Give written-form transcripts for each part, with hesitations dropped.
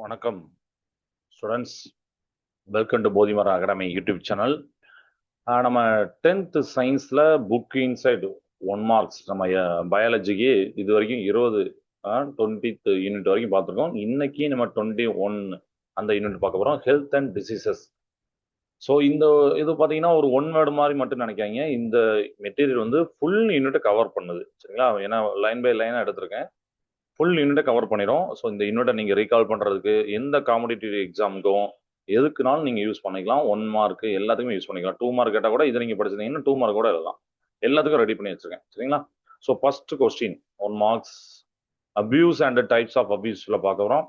வணக்கம் students, welcome to Bodhimara academy YouTube channel. நம்ம 10th சயின்ஸில் புக் இன்சைடு 1 மார்க்ஸ் நம்ம பயாலஜிக்கு இது வரைக்கும் 20 20th யூனிட் வரைக்கும் பார்த்துருக்கோம். இன்னைக்கு நம்ம 21 அந்த யூனிட் பார்க்க போகிறோம், ஹெல்த் அண்ட் டிசீசஸ். ஸோ இந்த இது பார்த்தீங்கன்னா ஒரு ஒன் வேர்டு மாதிரி மட்டும் நினைக்காங்க. இந்த மெட்டீரியல் வந்து ஃபுல் யூனிட்டை கவர் பண்ணுது, சரிங்களா? ஏன்னா லைன் பை லைனாக எடுத்திருக்கேன், ஃபுல் யூனிட்டை கவர் பண்ணிடும். ஸோ இந்த யூனிட்டை நீங்கள் ரீகால் பண்ணுறதுக்கு எந்த காம்படிட்டிவ் எக்ஸாமுக்கும் எதுக்குனாலும் நீங்கள் யூஸ் பண்ணிக்கலாம். 1 மார்க் எல்லாத்துக்குமே யூஸ் பண்ணிக்கலாம். 2 மார்க் கேட்டால் கூட இதை நீங்கள் படிச்சிருந்தீங்கன்னா 2 மார்க் கூட எழுதலாம். எல்லாத்துக்கும் ரெடி பண்ணி வச்சிருக்கேன், சரிங்களா? So first question 1 marks, abuse and types of அபியூஸ்ல பார்க்க வரோம்.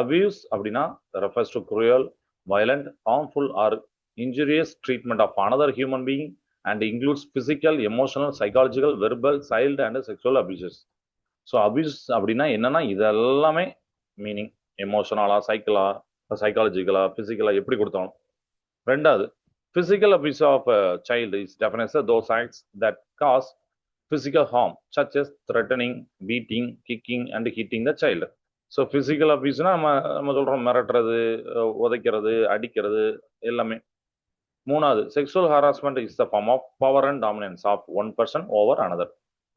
அபியூஸ் அப்படின்னா refers to cruel, violent, harmful or injurious treatment of another human being and includes physical, emotional, psychological, verbal, child and sexual abuses. So abuse அப்படின்னா என்னன்னா இது எல்லாமே meaning எமோஷனலா, சைக்காலஜிக்கலா, பிசிக்கலா எப்படி கொடுத்தாலும். ரெண்டாவது, physical abuse of a child is defined as those acts that cause physical harm such as threatening, beating, kicking and hitting the child. So physical abuse-னா நம்ம சொல்றோம் மிரட்டுறது, உதைக்கிறது, அடிக்கிறது எல்லாமே. மூணாவது, sexual harassment is the form of power and dominance of one person over another.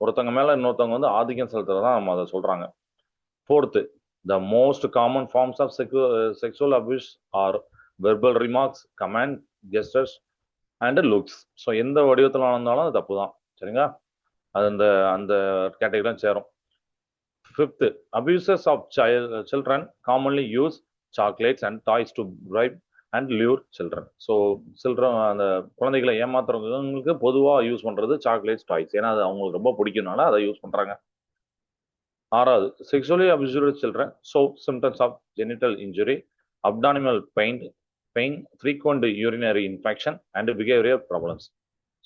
ஒருத்தவங்க மேல இன்னொருத்தவங்க வந்து ஆதிக்கம் செலுத்துறதுதான் நம்ம அதை சொல்றாங்க. Fourth, the most common forms of sexual abuse are verbal remarks, command, gestures and looks. So எந்த வடிவத்தில் இருந்தாலும் அது தப்பு தான், சரிங்களா? அது அந்த அந்த கேட்டகரி தான் சேரும். Fifth, abuses of children commonly use chocolates and toys to bribe and lure children. So children அந்த குழந்தைகளை ஏமாத்துறவங்களுக்கு பொதுவாக யூஸ் பண்ணுறது சாக்லேட்ஸ், டாய்ஸ். ஏன்னா அது அவங்களுக்கு ரொம்ப பிடிக்கும்னால அதை யூஸ் பண்ணுறாங்க. ஆறாவது, sexually abused children show symptoms of genital injury, abdominal pain, frequent urinary infection and behaviour problems.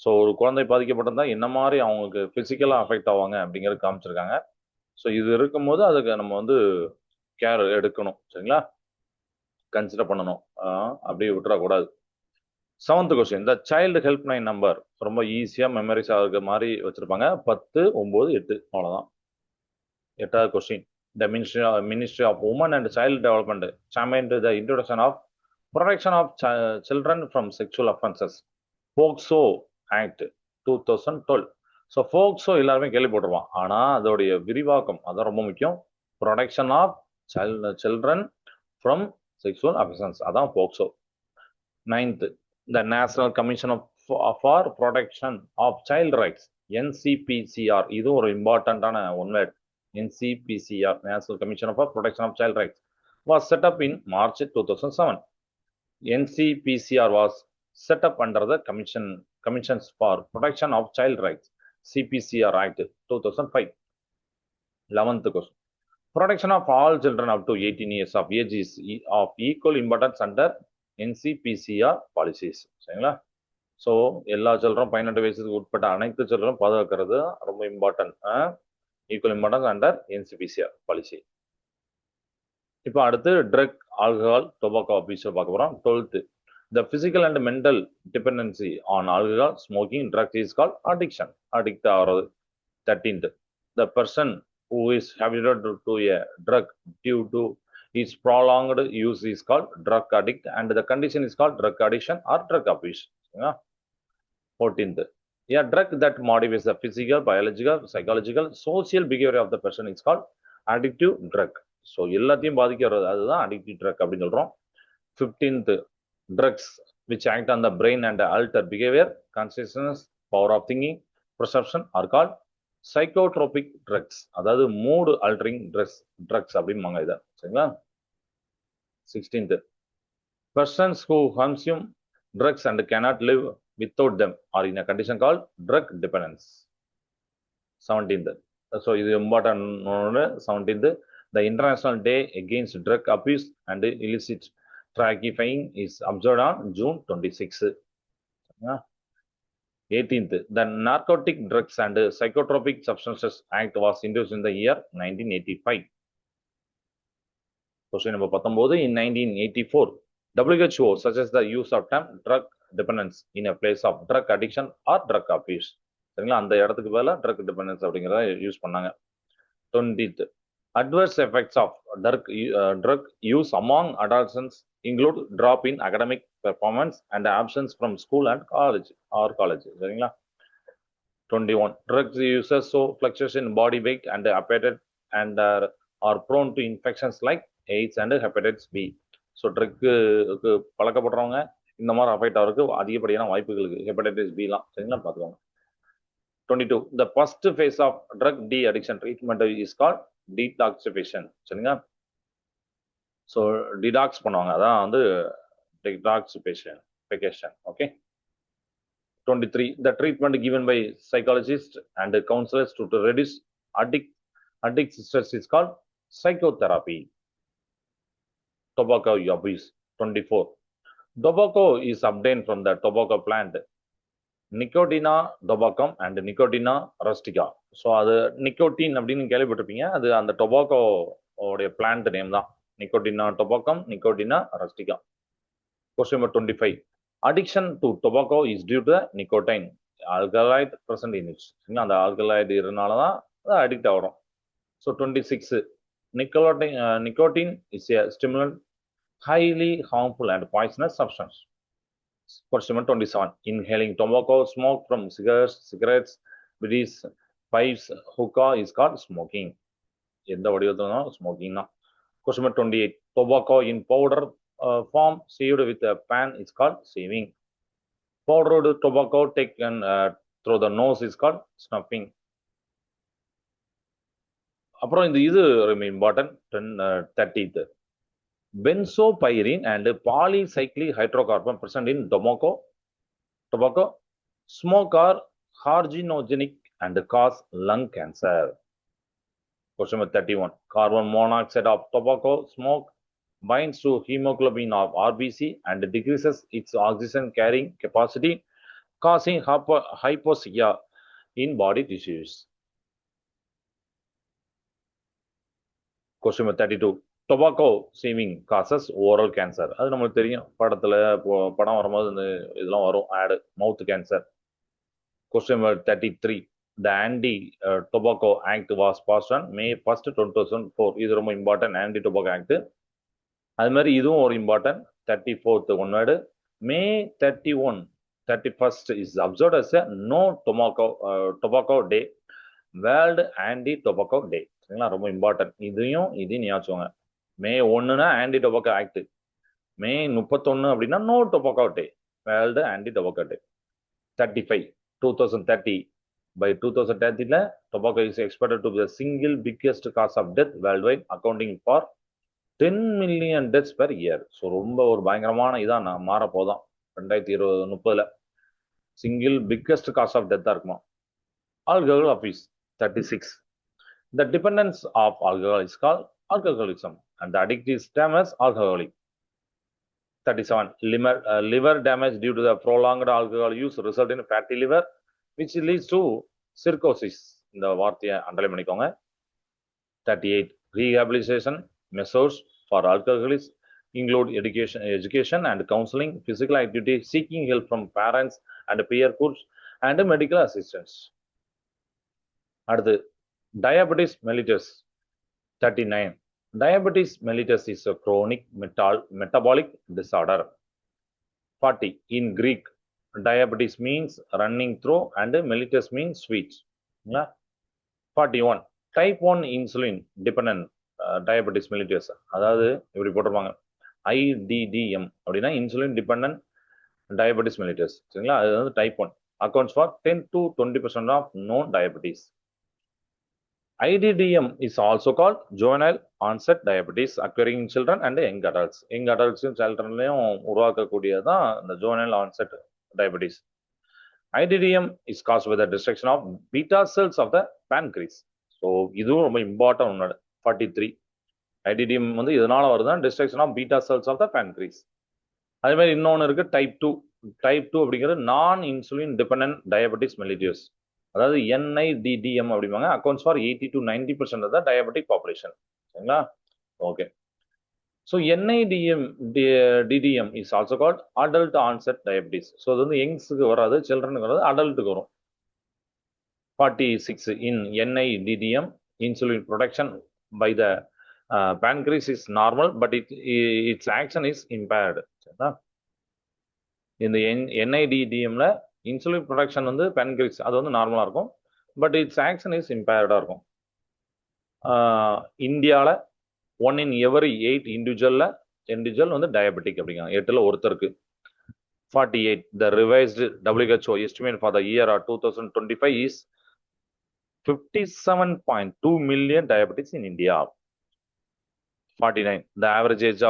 So ஒரு குழந்தை பாதிக்கப்பட்டிருந்தா என்ன மாதிரி அவங்களுக்கு ஃபிசிக்கலாக அஃபெக்ட் ஆவாங்க அப்படிங்கிறது காமிச்சிருக்காங்க. ஸோ இது இருக்கும்போது அதுக்கு நம்ம வந்து கேர் எடுக்கணும், சரிங்களா? கன்சிடர் பண்ணணும், அப்படியே விட்டுறக்கூடாது. Seventh question, the child helpline number ரொம்ப ஈஸியாக மெமரிஸ் ஆகிற மாதிரி வச்சிருப்பாங்க. 10, 9, 8 அவ்வளோதான். எட்டாவது question, the ministry of women and child development champion the introduction of protection of children from sexual offences, POCSO act 2012. So POCSO எல்லாருமே கேள்விப்பட்டிருவான், ஆனால் அதோடைய விரிவாக்கம் அதான் ரொம்ப முக்கியம். Protection of children from sexual offences, அதான் POCSO. Ninth, the national commission for protection of child rights, NCPCR. இது ஒரு இம்பார்ட்டண்டான one word. NCPCR, National Commission for Protection of Child Rights, was set up in March 2007. NCPCR was set up under the Commissions for Protection of Child Rights, CPCR Act 2005. 11th question, protection of all children up to 18 years of age is of equal importance under NCPCR policies, சரிங்களா? So எல்லா children 18 வயசுக்கு உட்பட்ட அனைத்து சில்ட்ரனும் பாதுகாக்கிறது ரொம்ப important, equal importance under NCPCR policy. இப்போ அடுத்து ட்ரக், ஆல்கஹால், டொபாக்கோ அபியூஸ் பார்க்க போகிறோம். 12th, the physical and mental dependency on alcohol, smoking, drugs is called addiction, addict ஆகிறது. 13th, the person who is habituated to a drug due to its prolonged use is called drug addict and the condition is called drug addiction or drug abuse. 14th, a drug that modifies the physical, biological, psychological, social behavior of the person is called addictive drug. So எல்லாத்தையும் பாதிக்கிறது அதுதான் addictive drug அப்படின்னு சொல்றோம். 15th, drugs which act on the brain and alter behavior, consciousness, power of thinking, perception are called psychotropic drugs. அதாவது மூடு altering drugs அப்படிம்பாங்க இதை, சரிங்களா? 16th, persons who consume drugs and cannot live without them are in a condition called drug dependence. 17th, so இது important. 17th, the International Day Against Drug Abuse and Illicit Trafficking is observed on June 26. 18th, the Narcotic Drugs and Psychotropic Substances Act was introduced in the year 1985. Question number 19, in 1984, WHO suggests the use of term drug dependence in a place of drug addiction or drug abuse. சரிங்களா? அந்த இடத்துக்கு பதிலாக drug dependence அப்படிங்கிறத use பண்ணாங்க. 20th, Adverse effects of drug use among adolescents include drop in academic performance and absence from school and college. சரிங்களா? 21. Drug users show fluctuation in body weight and appetite and are prone to infections like AIDS and hepatitis B. So ட்ரக்கு பழக்கப்படுறவங்க இந்த மாதிரி affect ஆகிறதுக்கு அதிகப்படியான வாய்ப்புகள் இருக்கு. Hepatitis பிலாம் சரிங்களா பார்த்துக்கோங்க. 22. The first phase of drug de-addiction treatment is called detoxification. சரிங்களா? ஸோ டிடாக்ஸ் பண்ணுவாங்க, அதான் வந்து detoxification. Okay. 23. The treatment given by psychologists and counselors to reduce addict stress is called psychotherapy. Tobacco abuse. 24. Tobacco is obtained from the tobacco plant Nicotina tobacum and Nicotina rustica. So அது nicotine அப்படின்னு கேள்விப்பட்டிருப்பீங்க, அது அந்த tobacco உடைய plant name தான். நிக்கோட்டினா டொபாக்கம், நிக்கோட்டினா ரஸ்டிகா. Question number 25. Addiction to tobacco is due to the nicotine alkaloid present in it. அந்த alkaloid இருனால தான் அது அடிக்ட் ஆகிறோம். So 26. Nicotine is a stimulant, highly harmful and poisonous substance. Question number 27. Inhaling tobacco smoke from cigarettes, biddies, pipes, hookah is called smoking. எந்த வடிவத்திலும் smoking தான். Question number 28. Tobacco in powder form saved with a pan is called saving. Powdered tobacco taken through the nose is called snuffing. அப்புறம் இது important 30th. Benzopyrene and polycyclic hydrocarbon present in tobacco smoke are carcinogenic and cause lung cancer. Question number 31. Carbon monoxide of tobacco smoke binds to hemoglobin of RBC and decreases its oxygen carrying capacity, causing hypoxia in body tissues. Question number 32. Tobacco saving causes oral cancer. அது நம்மளுக்கு தெரியும், படம் வரும்போது இந்த இதெல்லாம் வரும் ஆடு, மவுத் cancer. Question number 33. The Anti-Tobacco Act was passed on May 1st, 2004. இது ரொம்ப இம்பார்ட்டன்ட், Anti-Tobacco Act. அது மாதிரி இதுவும் ஒரு important. 34th ஒன்னாடு May 31st is observed as a no tobacco day, World Anti-Tobacco Day. சரிங்களா? ரொம்ப இம்பார்ட்டன்ட். இதையும் ஞாபகம். மே 1னா ஆன்டி டொபாக்கோ ஆக்ட், மே 31 அப்படின்னா no tobacco day, world anti tobacco day. 35. 2030. By 2030, tobacco is expected to be the single biggest cause of death worldwide, accounting for 10 million deaths per year. So ரொம்ப ஒரு பயங்கரமான இதான் மாறப்போதான் 2030. Single biggest cos of டெத்தாக இருக்குமா. Alcohol abuse. 36. The dependence of alcohol is called alcoholism and the addictive term is alcoholic. 37. Liver damage due to the prolonged alcohol use result in fatty liver, which leads to cirrhosis. இந்த வார்த்தையை underline பண்ணிக்கோங்க. 38. Rehabilitation measures for alcoholics include education and counseling, physical activity, seeking help from parents and peer groups, and medical assistance. அடுத்து diabetes mellitus. 39. Diabetes mellitus is a chronic metabolic disorder. 40. In Greek, diabetes means running through and mellitus means sweet. 41. Type 1 insulin dependent diabetes mellitus. அதாவது இப்படி போட்டிருப்பாங்க, IDDM அப்படின்னா insulin dependent diabetes mellitus. சரிங்களா? அது வந்து type 1 accounts for 10 to 20% of known diabetes. IDDM is also called juvenile onset diabetes occurring in children and young adults. Young adults and childrenலையும் உருவாக்கக்கூடியதான் இந்த juvenile onset diabetes. IDDM is caused by the destruction of beta cells of the pancreas. So இதுவும் ரொம்ப important ஒன்று. 43. IDDM வந்து இதனால வருதான் destruction of beta cells of the pancreas. அதே மாதிரி இன்னொன்று இருக்கு டைப் 2. டைப் 2 அப்படிங்கிறது நான் இன்சுலின் டிபெண்டன்ட் டயபெட்டிஸ் மெலிட்டியஸ், அதாவது NIDDM அப்படிம்பாங்க. Accounts for 80 to 90% of the diabetic population. சரிங்களா? Okay. So NIDDM is also called adult onset diabetes. So அது வந்து யங்ஸுக்கு வராது, சில்ட்ரனுக்கு வராது, அடல்ட்டுக்கு வரும். 46. இன் NIDDM, insulin production by the pancreas is normal, but its action is impaired. இந்த NIDDMல insulin production வந்து pancreas அது வந்து நார்மலா இருக்கும், பட் இட்ஸ் ஆக்ஷன் இஸ் இம்பேர்டா இருக்கும். இந்தியாவில் 1 in every 8 இண்டிவிஜுவல் வந்து டயபெட்டிக் அப்படிங்கிறாங்க. 8ல் ஒருத்தருக்கு. 48 the revised WHO estimate for the year of 2025 is 57.2 million diabetics in India. 49 the average age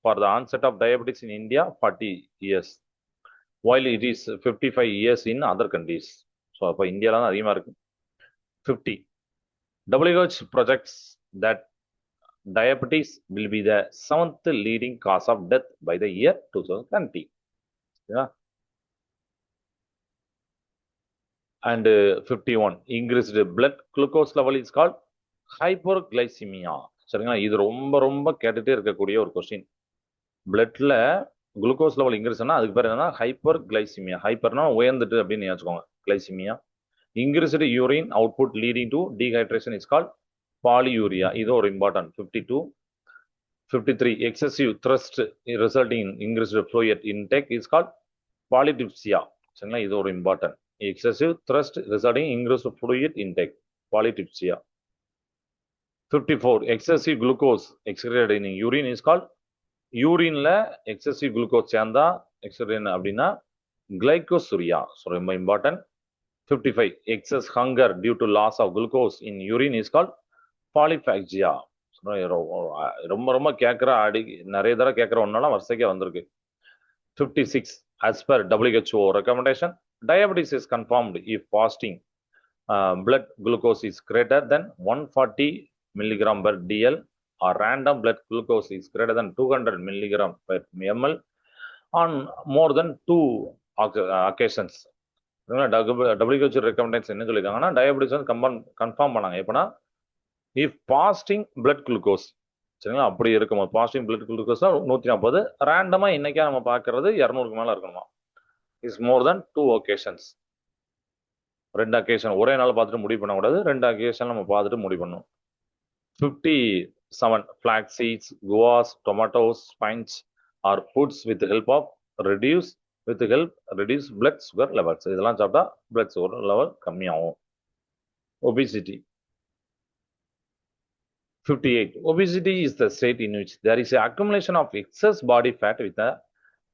for the onset of diabetes in India 40 years, while it is 55 years in other countries. So அப்போ இந்தியால தான் அதிகமா இருக்கு. 50 WHO projects that diabetes will be the 7th leading cause of death by the year 2030. Yeah. And 51 increased blood glucose level is called hyperglycemia. சரிங்களா, இது ரொம்ப ரொம்ப கேட்டுட்டே இருக்கக்கூடிய ஒரு கொஸ்டின். பிளட்ல குளுக்கோஸ் லெவல் இன்க்ரீஸ் ஆனால் அதுக்கு பேர் என்னன்னா ஹைப்பர்கிளைசிமியா. ஹைப்பர்னா உயர்ந்துட்டு அப்படின்னு வச்சுக்கோங்க. Glycaemia. Increased urine output leading to dehydration is called polyuria. இது ஒரு important. 52 53 excessive thrust resulting in increased fluid intake is called polydyspepsia. சரிங்களா, இது ஒரு important. excessive thrust resulting in increased fluid intake, polydyspepsia. 54 excessive glucose excreted in urine is called யூரின்ல excessive glucose சேர்ந்தா excessive அப்படின்னா glycosuria. So ரொம்ப important. 55 excess hunger due to loss of glucose in urine is called polyphagia. ரொம்ப ரொம்ப கேட்குற நிறைய தடவை கேட்குற ஒன்னால வரிசைக்கே வந்திருக்கு. 56 as per WHO recommendation, diabetes is confirmed if fasting blood glucose is greater than 140 milligram per DL or random blood glucose is greater than 200 milligram per ml on more than 2 occasions. WHO recommendation என்ன சொல்லியிருக்காங்கன்னா diabetes வந்து confirm பண்ணாங்க. எப்படின்னா if fasting blood glucose, சரிங்களா, அப்படி இருக்கும்போது fasting blood glucose 140, ரேண்டமா இன்னைக்கா நம்ம பார்க்கறது 200க்கு மேல இருக்கணுமா. Is more then 2 occasions. 2 occasion ஒரே நாள் பார்த்துட்டு முடிவு பண்ணக்கூடாது, 2 occasion நம்ம பார்த்துட்டு முடிவு பண்ணணும். 57 flax seeds, guavas, tomatoes, spinach are foods with the help of reduce blood sugar levels. இதெல்லாம் சாப்பிட்டா blood sugar level கம்மியாகும். obesity. 58 obesity is the state in which there is an accumulation of excess body fat with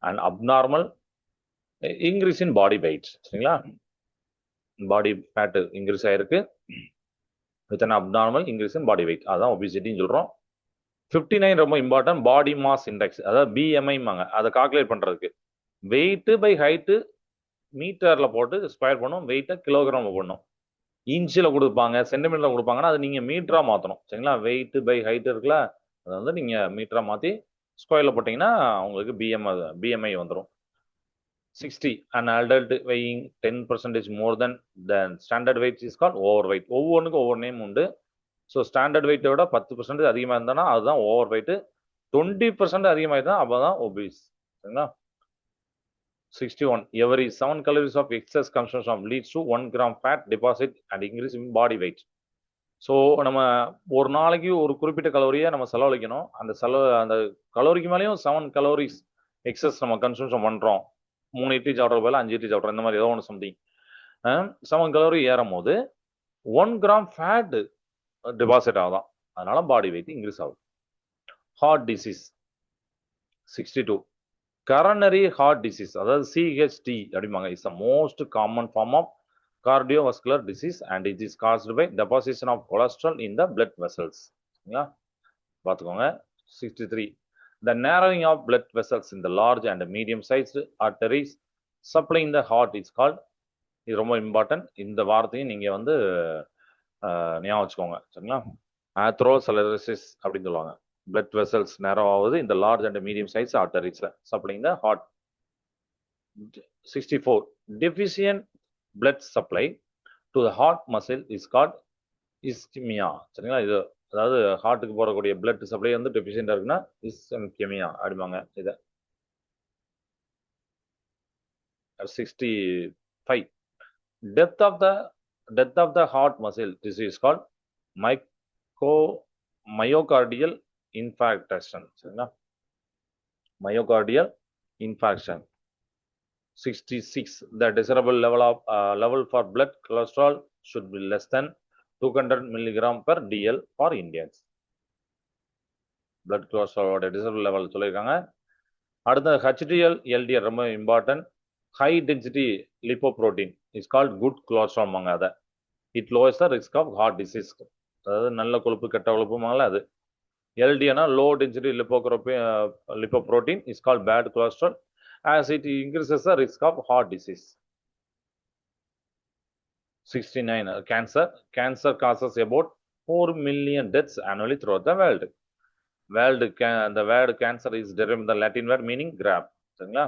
an abnormal increase in body weight. சரிங்களா, பாடி fat increase ஆயிருக்கு with an abnormal increase in body weight. அதான் ஒபிசிட்டின்னு சொல்றோம். 59 ரொம்ப important. Body mass index, அதாவது BMI-மாங்க. அதை calculate பண்றதுக்கு wait by height மீட்டர்ல போட்டு square பண்ணும், வெயிட்டை கிலோகிராம் போடணும். இன்ச்சில் கொடுப்பாங்க, சென்டிமீட்டர்ல கொடுப்பாங்கன்னா அது நீங்க மீட்டரா மாற்றணும். சரிங்களா, வெயிட் பை ஹைட் இருக்குல்ல, அதை வந்து நீங்க மீட்டரா மாற்றி ஸ்கொயர்ல போட்டிங்கன்னா உங்களுக்கு BMI வந்துடும். 60 an adult weighing 10% more than standard weight is called overweight. ஒவ்வொன்றுக்கும் ஒவ்வொரு நேம் உண்டு. ஸோ ஸ்டாண்டர்ட் வெயிட்டை விட 10% அதிகமாக இருந்தானா அதுதான் ஓவர் வெயிட். 20% அதிகமாக இருந்தால் அப்போதான் ஒபீஸ். சரிங்களா. 61 every 7 calories of excess consumption leads to 1 gram fat deposit and increase in body weight. So நம்ம ஒரு நாளைக்கு ஒரு குறிப்பிட்ட கலோரியை நம்ம செலவழிக்கணும். அந்த கலோரிக்கு மேலேயும் 7 calories எக்ஸஸ் நம்ம கன்சம்ஷன் பண்ணுறோம். 3 இட்லி சாப்பிட்ற போல 5 இட்லி சாப்பிட்றோம், இந்த மாதிரி ஏதோ ஒன்று சம்திங். 7 calorie ஏறும் போது 1 gram ஃபேட் டெபாசிட் ஆகுதான், அதனால பாடி வெயிட் இன்க்ரீஸ் ஆகும். Heart disease. 62 coronary heart disease, அதாவது CHD அப்படிம்பாங்க, is the most common form of cardiovascular disease and it is caused by deposition of cholesterol in the blood vessels. பார்த்துக்கோங்க. 63 the narrowing of blood vessels in the large and medium sized arteries supplying the heart is called, இது ரொம்ப important. இந்த வார்த்தையும் நீங்க வந்து ஞாபகம் வச்சுக்கோங்க. சரிங்களா, ஆத்ரோசலரிசிஸ் அப்படின்னு சொல்லுவாங்க. blood vessels narrow ஆகுது இந்த large and medium size arteries supplying the heart. 64 deficient blood supply to the heart muscle is called ischemia. சரிங்களா, இது அதாவது ஹார்ட்டுக்கு போறக்கூடிய blood supply வந்து டெஃபிஷியண்டா இருக்குன்னா இஸ்கெமியா அப்படிம்பாங்க இதை. 65 death of the heart muscle disease called myocardial infarction. சரிங்களா? Myocardial infarction. 66, the desirable level for blood cholesterol should be less than 200 milligram per DL for Indians. blood cholesterol desirable level சொல்லிருக்காங்க. அடுத்த HDL LDL ரொம்ப important. high density lipoprotein is called good cholesterol மாங்க. அத it lowers the risk of heart disease. அதாவது நல்ல கொழுப்பு கெட்ட கொழுப்புமாங்கல அது. LDL low density lipoprotein is called bad cholesterol as it increases the risk of heart disease. 69, cancer causes about 4 million deaths annually throughout the world. The word cancer is derived from the Latin word meaning grab. சரிங்களா?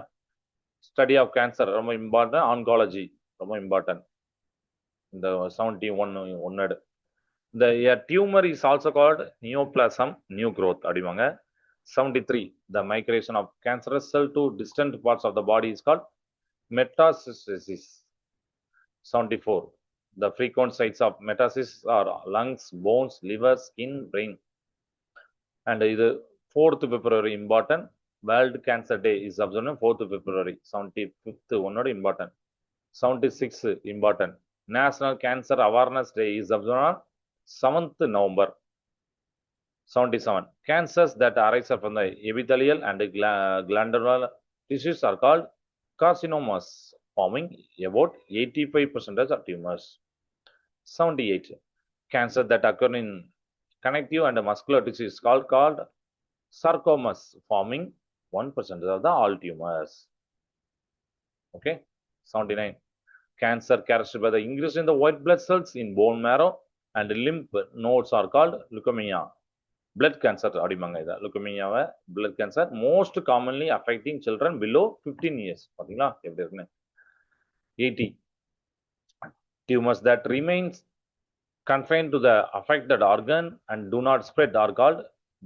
Study of cancer ரொம்ப important. Oncology ரொம்ப important. இந்த 71 ஒன்னடு. A tumor is also called neoplasm, new growth அப்படிவாங்க. 73, the migration of cancerous cell to distant parts of the body is called metastasis. 74, the frequent sites of metastasis are lungs, bones, liver, skin, brain. And இது 4th February important. World Cancer Day is observed on 4th February. 75th ஒன்னோட important. 76 important. National Cancer Awareness Day is observed on 7th November. 77, cancers that arise from the epithelial and glandular tissues are called carcinomas, forming about 85% of tumors. 78, cancer that occur in connective and muscular tissue is called sarcomas, forming 1% of the all tumors. Okay. 79, cancer characterized by the increase in the white blood cells in bone marrow and lymph nodes are called leukemia. Blood cancer அப்படிமாங்க இத. leukemia blood cancer most commonly affecting children below 15 years. பாத்தீங்களா எப்படி இருக்குன்னு. 80, tumors that remains confined to the affected organ and do not spread are called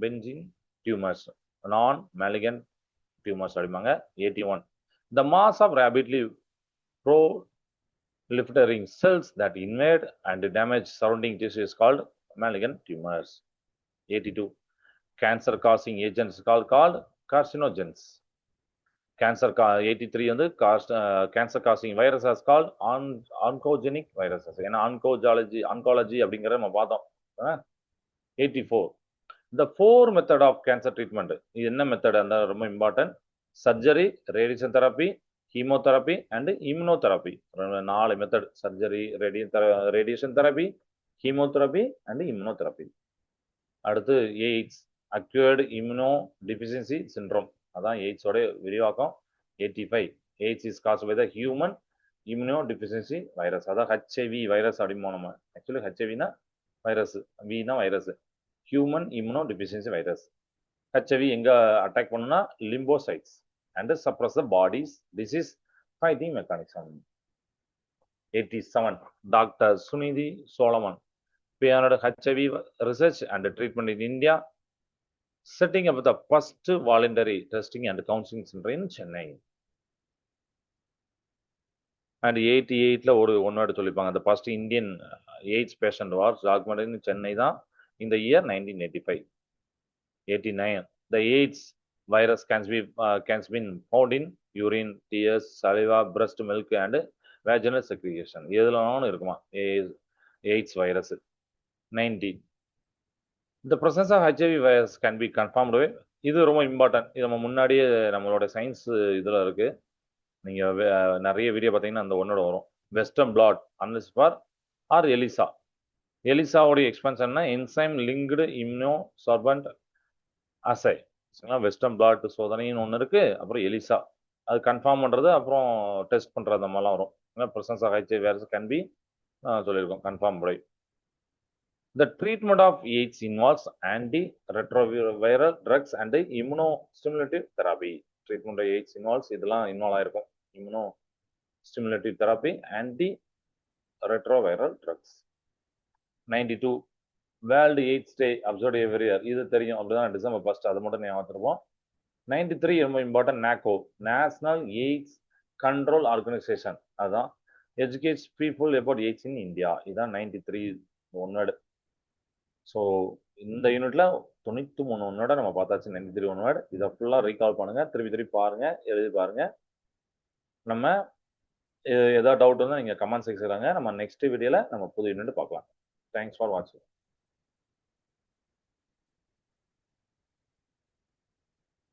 benign tumors, non-malignant tumors அப்படிமாங்க. 81, the mass of rapidly proliferating cells that invade and damage surrounding tissue is called malignant tumors. 82, cancer causing agents called carcinogens. 83 வந்து cancer causing viruses called oncogenic viruses. ஏன்னா oncology அப்படிங்கறத நம்ம பார்த்தோம். 84, the 4 method of cancer treatment. இது என்ன method அந்த ரொம்ப important. Surgery, radiation therapy, chemotherapy and immunotherapy. 4 method. Surgery, radiation therapy, chemotherapy and immunotherapy. அடுத்து AIDS, acquired immunodeficiency syndrome. அதான் எய்ட்ஸோட விரிவாக்கம். 85, AIDS is caused by the human immunodeficiency virus. அதான் HIV virus அப்படிமோ நம்ம. Actually ஹெச்ஐவினா virus, வினா virus. Human immunodeficiency virus. HIV எங்க அட்டாக் பண்ணுனா lymphocytes and suppress the body's disease fighting mechanism. 87, doctor Suniti Solomon pioneered HIV research and treatment in India, setting up the first voluntary testing and counseling center in Chennai. And 88ல ஒன்னோட சொல்லிப்பாங்க. The first Indian AIDS patient was documented in Chennai தான் in the year 1985. 89, the AIDS virus can be found in urine, tears, saliva, breast milk and vaginal secretion. எதுலனாலும் இருக்குமா AIDS virus. 90, the presence of HIV virus can be confirmed with. இது ரொம்ப important. இது நம்ம முன்னாடியே நம்மளோட science இதுல இருக்கு. நீங்க நிறைய வீடியோ பார்த்தீங்கன்னா அந்த ஒன்னோட வரும். Western blot analysis for or ELISA. எலிசாவோட எக்ஸ்பென்ஷன்னா enzyme linked immunosorbent assay. Western plot சோதனைன்னு ஒன்று இருக்கு. அப்புறம் எலிசா அது கன்ஃபார்ம் பண்றது, அப்புறம் டெஸ்ட் பண்றது, அந்த மாதிரிலாம் வரும். presence of HIV virus can be சொல்லியிருக்கோம் கன்ஃபார்ம் முறை. The treatment of AIDS involves antiretroviral drugs and immunostimulative therapy. Treatment of AIDS involves இதெல்லாம் இன்வால்வ் ஆயிருக்கும். immunostimulative therapy, antiretroviral drugs. 92, World AIDS Day observed every year. இது தெரியும், அப்படிதான் December 1st. அது மட்டும் ஞாபகம் வச்சிருப்போம். 93 ரொம்ப important. NACO, National AIDS Control Organization. அதான் educates people about AIDS in India. இதான் 93 ஒன்னோட. ஸோ இந்த யூனிட்ல 93 ஒன்னோட நம்ம பார்த்தாச்சு. 93 ஒன் வேர்ட். இதை ஃபுல்லா ரீகால் பண்ணுங்க, திருப்பி திருப்பி பாருங்க, எழுதி பாருங்க. நம்ம ஏதாவது டவுட் இருந்தால் நீங்கள் கமெண்ட் செக்ஷன்ல நம்ம நெக்ஸ்ட் வீடியோல நம்ம புது யூனிட் பார்க்கலாம். தேங்க்ஸ் ஃபார் வாட்சிங்.